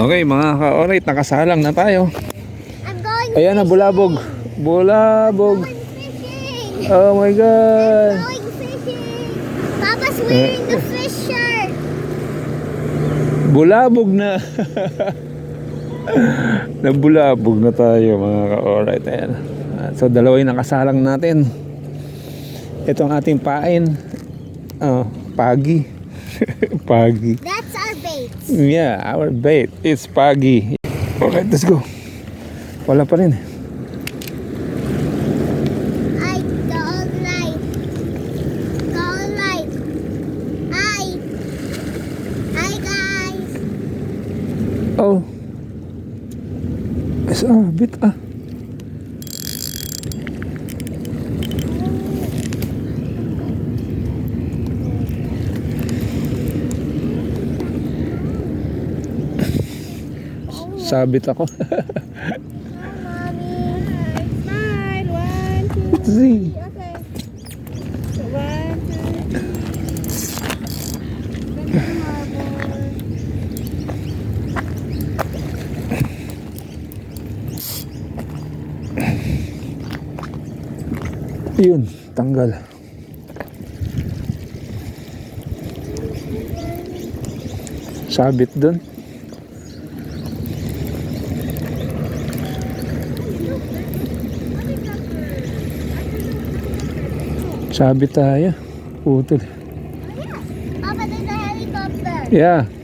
Okay mga ka-alright, nakasalang na tayo. I'm going Ayan na, bulabog. Bulabog. fishing. Oh my God. I'm going fishing. Papa's wearing the fish shirt. Bulabog na. Nabulabog na tayo mga ka-alright. Ayan. So dalawa yung nakasalang natin. Ito ang ating pain. Pagi. Pagi. That's our bait. Yeah, our bait. It's pagi. Alright, let's go. Wala pa rin. I don't like. Don't like. Hi guys. Oh. Bit ah. Sabit ako. Mommy. Smile. 1, 2, See. 3. Okay. 1, 2. Yun, tanggal. Sabit dun. Sabit tayo. Putol. Papa, there's a helicopter. Yeah. Helicopter.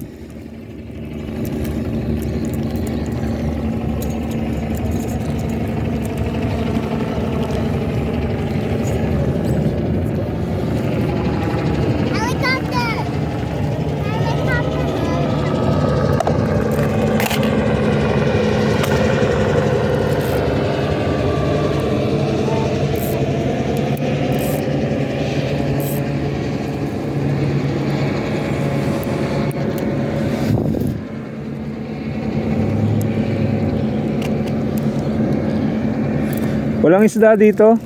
Walang isda dito.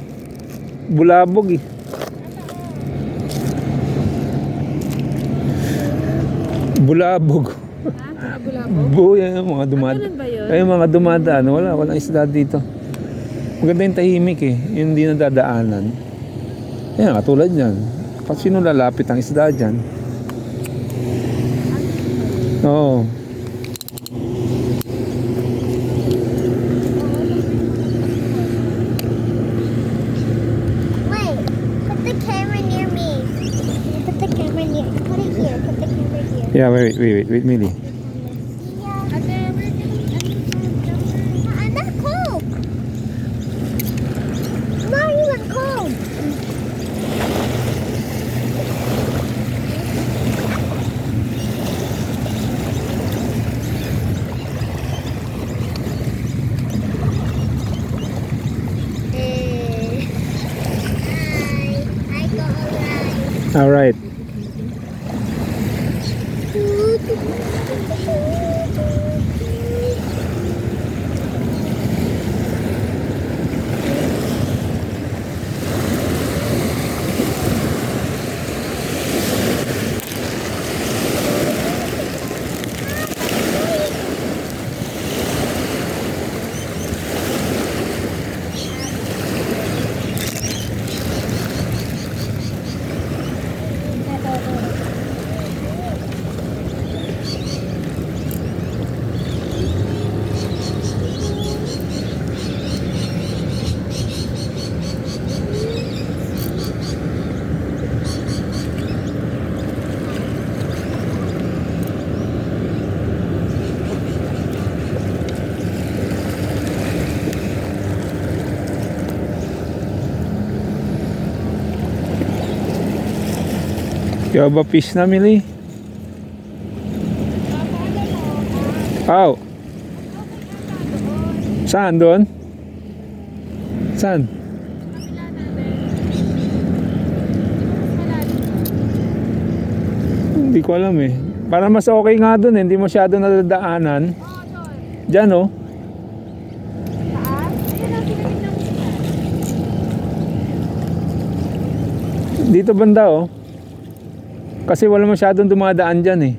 Bulabog eh. Bulabog. Yan, mga dumadaan. Ay, mga dumadaan. Walang isda dito. Maganda yung tahimik eh. Yung hindi nadadaanan. Yan, katulad yan. Pag sino lalapit ang isda dyan? Oo. Wait, put the camera near me. Put the camera near. Put it here. Put the camera here. Yeah, wait, Millie. I'm not cold. I'm not even cold. Hi, go alright. All right. Kaya ba fish na, Millie? Aw. Saan doon? Saan? Hindi ko alam eh. Para mas okay nga doon eh. Hindi masyado nadadaanan. Diyan oh. Dito banda oh. Kasi wala masyadong dumadaan dyan eh.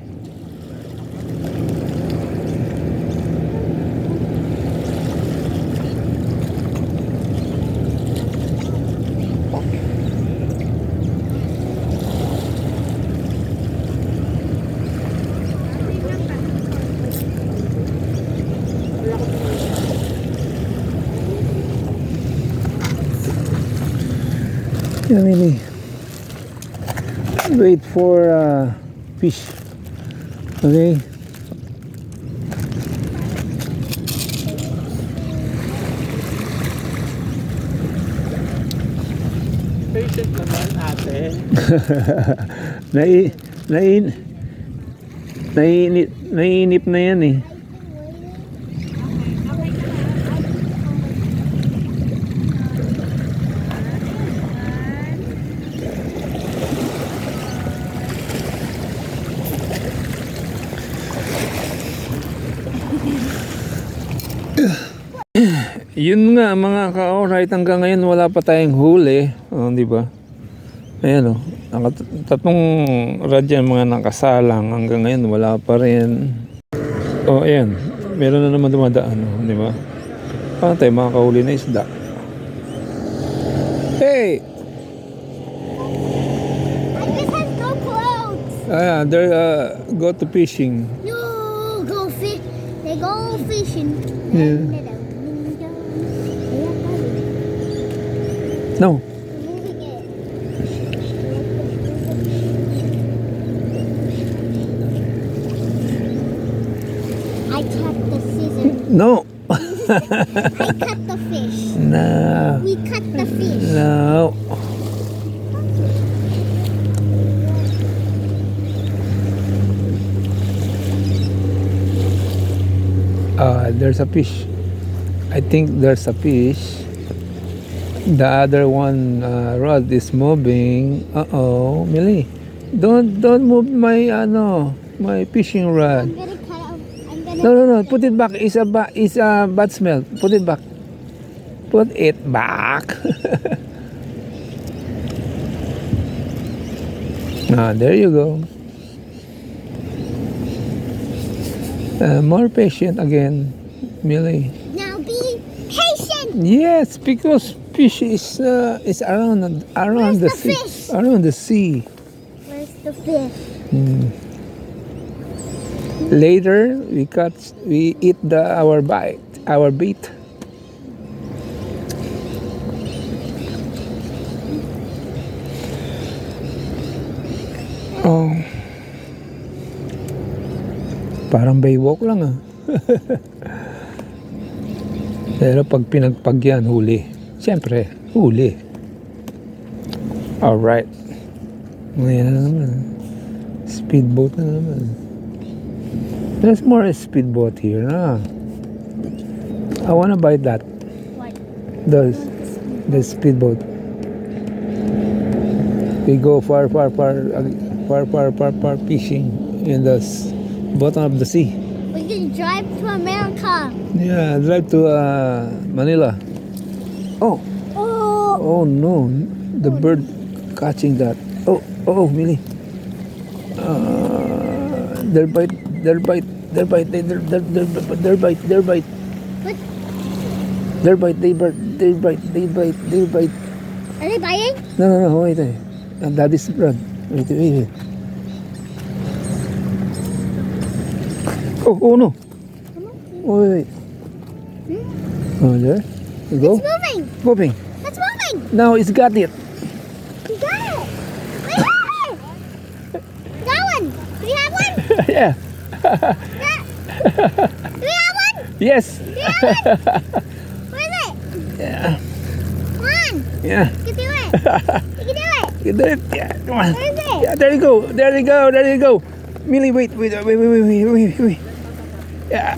Yan, Mili. Wait for fish. Okay. Patient naman ate. Nai, naiinip na yan eh. Yun nga mga ka-alright, hanggang ngayon wala pa tayong huli, di ba? Ayan tatlong radya mga nakasalang, hanggang ngayon wala pa rin. Ayan, meron na naman dumadaan, di ba? Paano tayo makakahuli na isda? Hey! I just have no clothes. There, go to fishing. No, go fish. They go fishing. Yeah. No. Moving it. I cut the scissors. No. I cut the fish. No. We cut the fish. No. There's a fish. I think there's a fish. The other one rod is moving. Uh-oh, Millie. Don't move my my fishing rod. I'm gonna cut out. I'm gonna. No. Put it back. It's a bad smell. Put it back. Put it back. There you go. More patient again, Millie. Now be patient. Yes, because fish is around Where's the the sea. fish? Around the sea. Where's the fish? Later we eat our bait. Oh. Parang baywalk lang Pero pag pinagpag yan, huli. Siyempre, huli. Alright. Ngayon na naman. Speedboat na naman. There's more speedboat here, I wanna buy that. What? The speedboat. We go far fishing in the bottom of the sea. We can drive to America. Yeah, drive to Manila. Oh no, the bird catching that. Oh, Millie. Their bite. What? They bite. Are they biting? No, wait. Daddy's rod. Wait. Oh no. Oh, wait. Oh, there. You go. It's moving. Moving. It's moving. Now it's got it. We got it. We got it. That one. Do you have one? Yeah. Do we have one? Yes. Do you have one? Where is it? Yeah. Come on. Yeah. You can do it. You can do it. You did it. Yeah. Come on. Where is it? Yeah. There you go. Millie, wait. Yeah.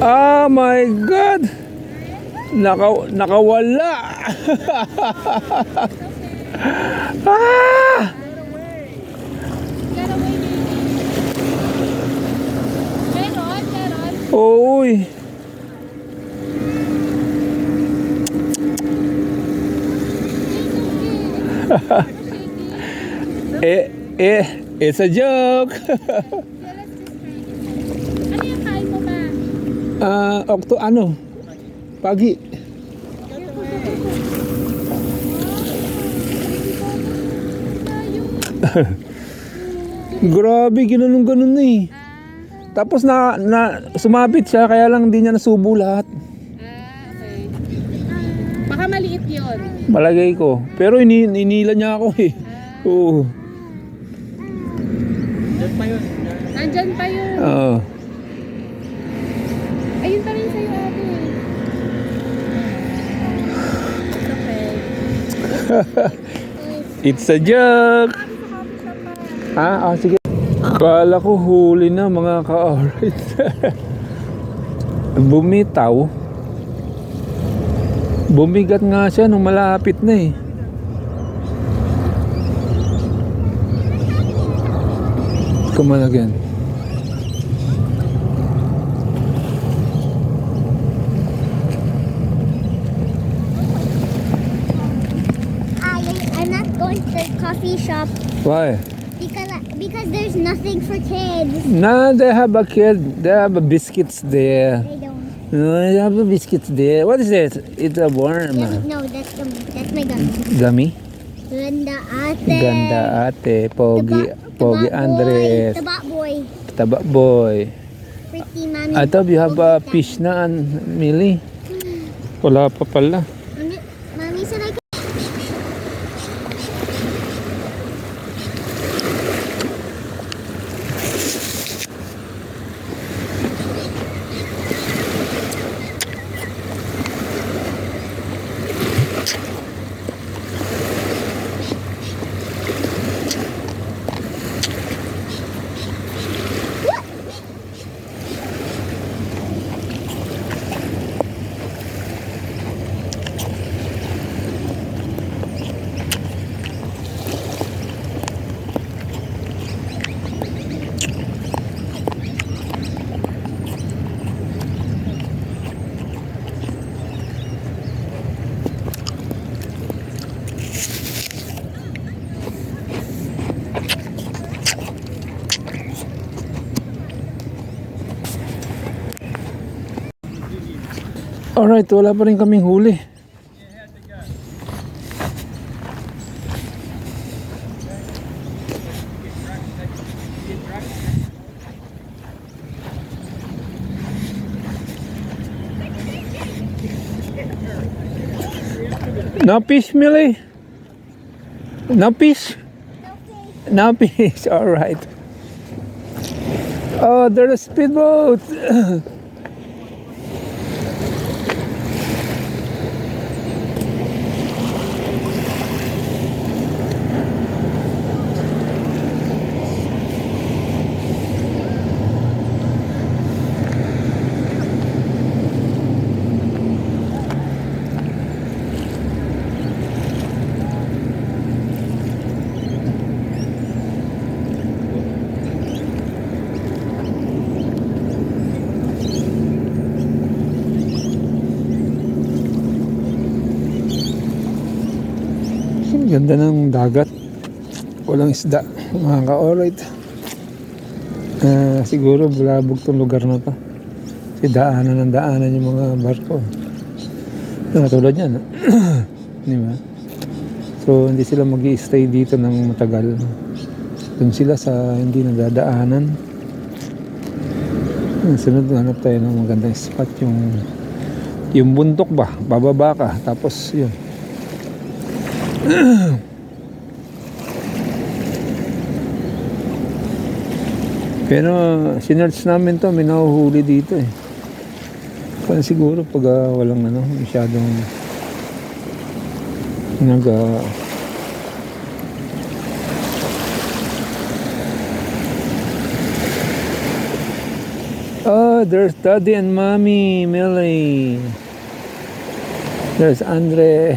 Oh my God. Nakawala. Ah! Oy. It's a joke. Ano yung kain mo ba? Pagi. Grabe, ganun na eh. Tapos na sumabit siya, kaya lang hindi niya nasubo lahat. Baka maliit yun. Malagay ko. Pero inila niya ako eh. Oo. Diyan pa yun. Nandyan pa yun. Oo. Ayun pa rin sa'yo ate. It's okay. It's a joke. Sige. Kala ko huli na mga ka-alright. Bumitaw. Bumigat nga siya nung malapit na eh. Come on again. I'm not going to the coffee shop Why? because there's nothing for kids. Nah, they have a kid. They have a biscuits there. They don't. No, they have a biscuits there. What is it? It's a worm. No, that's my gum. Gummy? Ganda ate. Ganda ate. Pogi. Pogi Taba Andres. Boy. Taba boy. Taba boy. Pretty mommy. I thought you have a fish na, Millie. Wala pa pala. Mommy said I could. Alright, wala pa rin kaming huli. No fish, Millie? No fish? No fish, alright. Oh, there's a speedboat. Ganda ng dagat. Walang isda. Mga ka-alright. Siguro bulabog tong lugar na to. Kasi daanan yung mga barko. Tulad yan. Di ba? So hindi sila mag-i-stay dito ng matagal. Doon sila sa hindi nadadaanan. Sunod hanap tayo ng magandang spot. Yung bundok ba? Bababa ka. Tapos yun. Pero sinerch namin to, may nahuhuli dito eh. Kaya siguro pag walang masyadong Oh, there's Daddy and Mommy, Millie. There's Andre.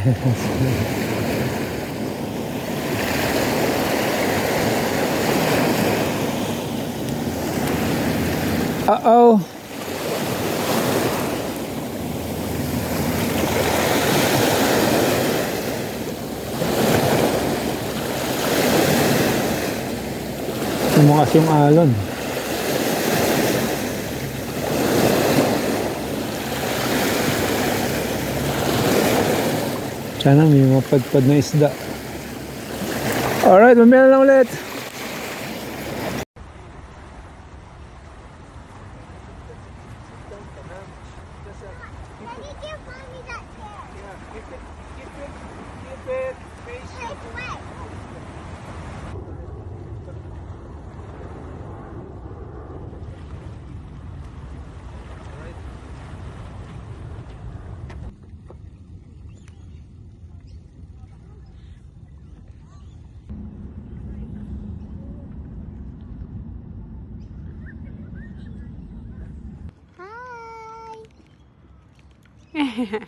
Uh-oh. Lumakas yung alon. Sana may mapadpad na isda. Alright, mamaya lang ulit. Daddy, give mommy that chair. Yeah, keep it facing. It's wet. Hi.